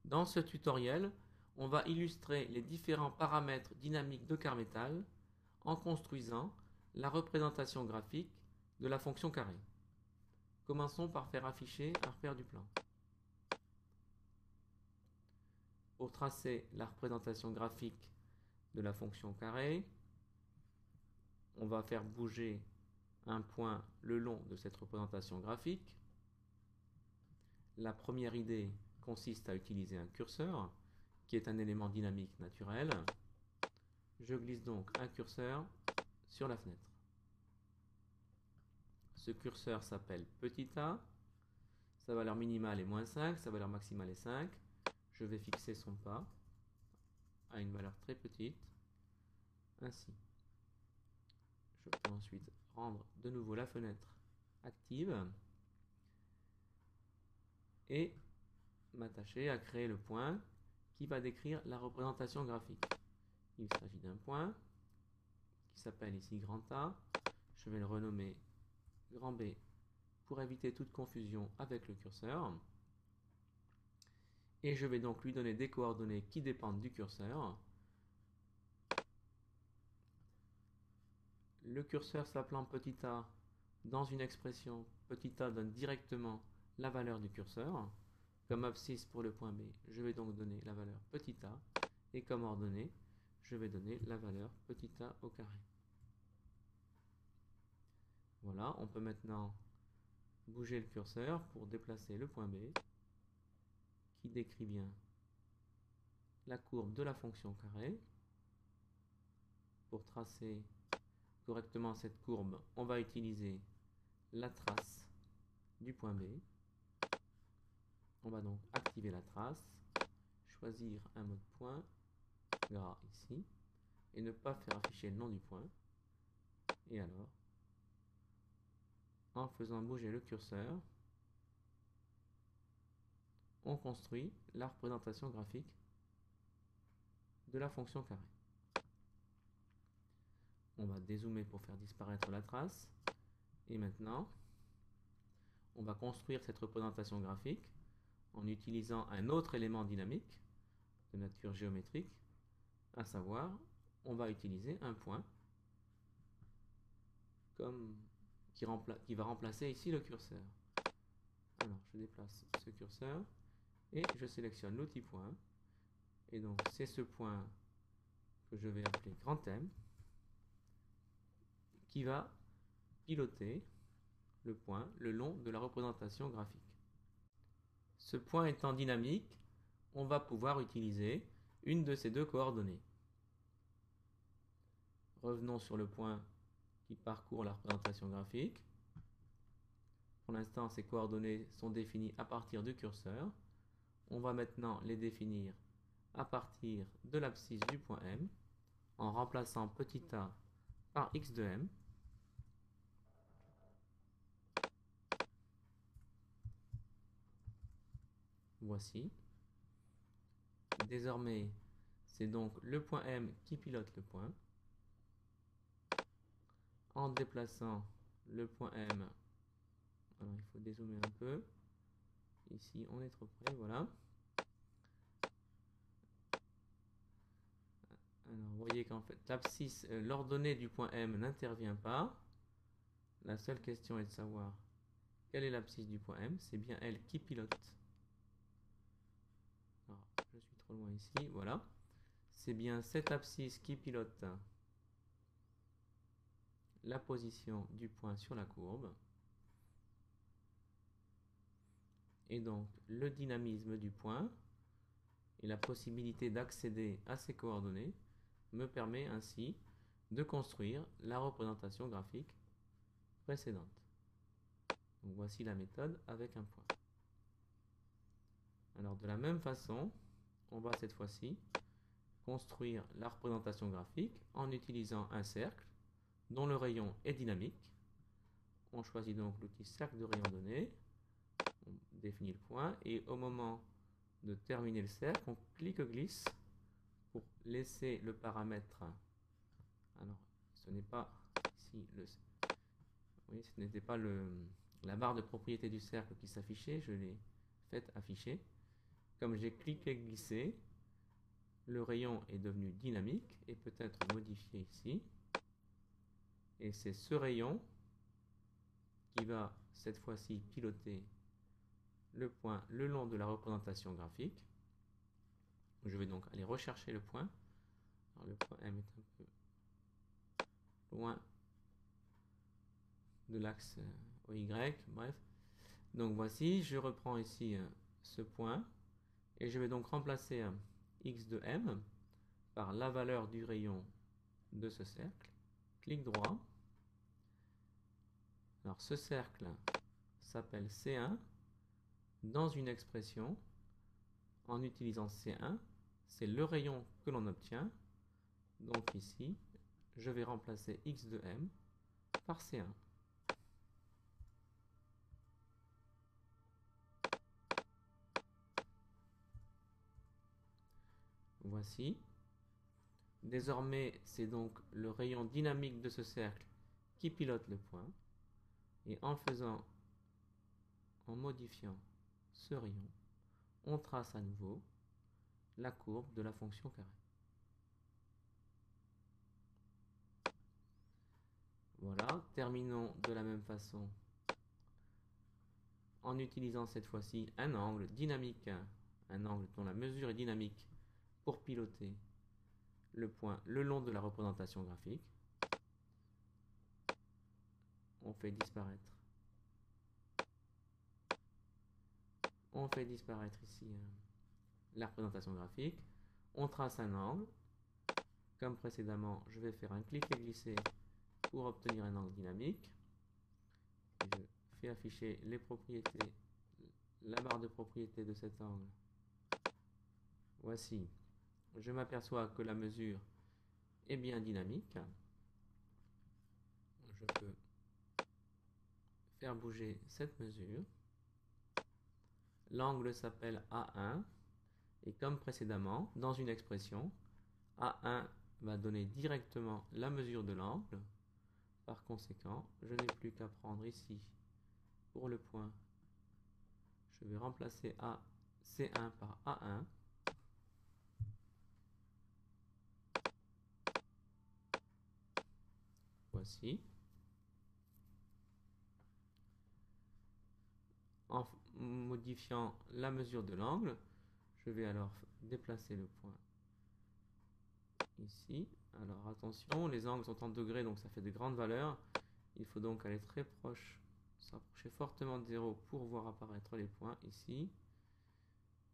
Dans ce tutoriel, on va illustrer les différents paramètres dynamiques de Carmetal en construisant la représentation graphique de la fonction carré. Commençons par faire afficher un repère du plan. Pour tracer la représentation graphique de la fonction carré, on va faire bouger un point le long de cette représentation graphique. La première idée consiste à utiliser un curseur, qui est un élément dynamique naturel. Je glisse donc un curseur sur la fenêtre. Ce curseur s'appelle petit a. Sa valeur minimale est -5, sa valeur maximale est 5. Je vais fixer son pas à une valeur très petite. Ainsi. Je peux ensuite rendre de nouveau la fenêtre active et m'attacher à créer le point qui va décrire la représentation graphique. Il s'agit d'un point qui s'appelle ici grand A. Je vais le renommer grand B pour éviter toute confusion avec le curseur. Et je vais donc lui donner des coordonnées qui dépendent du curseur. Le curseur s'appelant petit a dans une expression, petit a donne directement la valeur du curseur. Comme abscisse pour le point B, je vais donc donner la valeur petit a. Et comme ordonnée, je vais donner la valeur petit a au carré. Voilà, on peut maintenant bouger le curseur pour déplacer le point B, qui décrit bien la courbe de la fonction carré. Pour tracer correctement cette courbe, on va utiliser la trace du point B. On va donc activer la trace, choisir un mode point gras ici, et ne pas faire afficher le nom du point. Et alors, en faisant bouger le curseur, on construit la représentation graphique de la fonction carré. On va dézoomer pour faire disparaître la trace. Et maintenant, on va construire cette représentation graphique en utilisant un autre élément dynamique de nature géométrique, à savoir, on va utiliser un point qui va remplacer ici le curseur. Alors, je déplace ce curseur et je sélectionne l'outil point. Et donc, c'est ce point que je vais appeler grand M qui va piloter le point le long de la représentation graphique. Ce point étant dynamique, on va pouvoir utiliser une de ces deux coordonnées. Revenons sur le point qui parcourt la représentation graphique. Pour l'instant, ces coordonnées sont définies à partir du curseur. On va maintenant les définir à partir de l'abscisse du point M en remplaçant petit a par x de M. Voici. Désormais, c'est donc le point M qui pilote le point. En déplaçant le point M, alors il faut dézoomer un peu. Ici, on est trop près, voilà. Alors, vous voyez qu'en fait, l'abscisse, l'ordonnée du point M n'intervient pas. La seule question est de savoir quelle est l'abscisse du point M. C'est bien elle qui pilote. Alors, je suis trop loin ici, voilà. C'est bien cette abscisse qui pilote la position du point sur la courbe. Et donc, le dynamisme du point et la possibilité d'accéder à ces coordonnées me permet ainsi de construire la représentation graphique précédente. Donc voici la méthode avec un point. Alors de la même façon, on va cette fois-ci construire la représentation graphique en utilisant un cercle dont le rayon est dynamique. On choisit donc l'outil cercle de rayon donné, on définit le point et au moment de terminer le cercle, on clique-glisse pour laisser le paramètre. Alors, ce n'est pas ici oui, ce n'était pas la barre de propriété du cercle qui s'affichait, je l'ai fait afficher. comme j'ai cliqué glissé, le rayon est devenu dynamique et peut être modifié ici. Et c'est ce rayon qui va cette fois-ci piloter le point le long de la représentation graphique. Je vais donc aller rechercher le point. Alors, le point M est un peu loin de l'axe OY, bref. Donc voici, je reprends ici ce point et je vais donc remplacer x de m par la valeur du rayon de ce cercle. Clic droit. Alors ce cercle s'appelle C1 dans une expression en utilisant C1, c'est le rayon que l'on obtient. Donc ici, je vais remplacer x de m par C1. Voici. Désormais, c'est donc le rayon dynamique de ce cercle qui pilote le point. Et en modifiant ce rayon, on trace à nouveau la courbe de la fonction carré. Voilà, terminons de la même façon en utilisant cette fois-ci un angle dynamique, un angle dont la mesure est dynamique pour piloter le point le long de la représentation graphique. On fait disparaître ici la représentation graphique. On trace un angle. Comme précédemment, je vais faire un clic et glisser pour obtenir un angle dynamique. Je fais afficher les propriétés, la barre de propriétés de cet angle. Voici. Je m'aperçois que la mesure est bien dynamique. Je peux faire bouger cette mesure. L'angle s'appelle A1 et comme précédemment, dans une expression, A1 va donner directement la mesure de l'angle. Par conséquent, je n'ai plus qu'à prendre ici pour le point. Je vais remplacer C1 par A1. Voici. En modifiant la mesure de l'angle, je vais alors déplacer le point ici. Alors attention, les angles sont en degrés, donc ça fait de grandes valeurs. Il faut donc aller très proche, s'approcher fortement de 0 pour voir apparaître les points ici.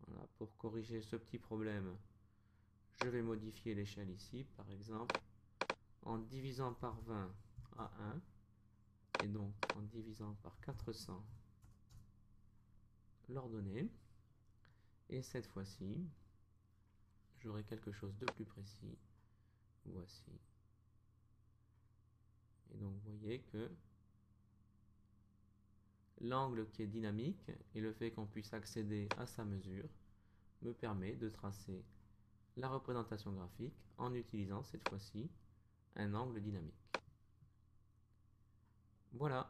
Voilà, pour corriger ce petit problème, je vais modifier l'échelle ici, par exemple, en divisant par 20 à 1, et donc en divisant par 400 l'ordonnée. Et cette fois-ci, j'aurai quelque chose de plus précis. Voici. Et donc vous voyez que l'angle qui est dynamique et le fait qu'on puisse accéder à sa mesure me permet de tracer la représentation graphique en utilisant cette fois-ci un angle dynamique. Voilà.